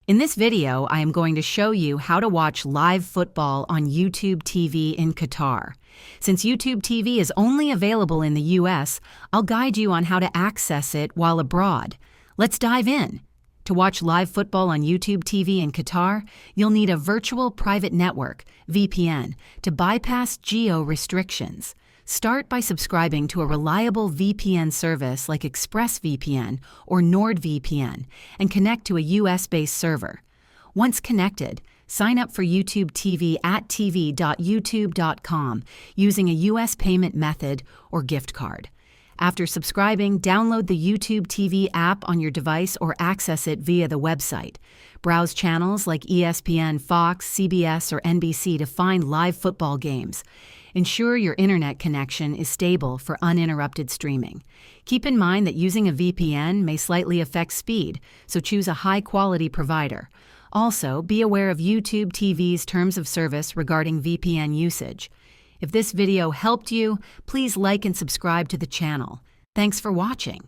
In this video, I am going to show you how to watch live football on YouTube TV in Qatar. Since YouTube TV is only available in the US, I'll guide you on how to access it while abroad. Let's dive in. To watch live football on YouTube TV in Qatar, you'll need a virtual private network, VPN, to bypass geo restrictions. Start by subscribing to a reliable VPN service like ExpressVPN or NordVPN and connect to a US-based server. Once connected, sign up for YouTube TV at tv.youtube.com using a US payment method or gift card. After subscribing, download the YouTube TV app on your device or access it via the website. Browse channels like ESPN, Fox, CBS, or NBC to find live football games. Ensure your internet connection is stable for uninterrupted streaming. Keep in mind that using a VPN may slightly affect speed, so choose a high-quality provider. Also, be aware of YouTube TV's terms of service regarding VPN usage. If this video helped you, please like and subscribe to the channel. Thanks for watching.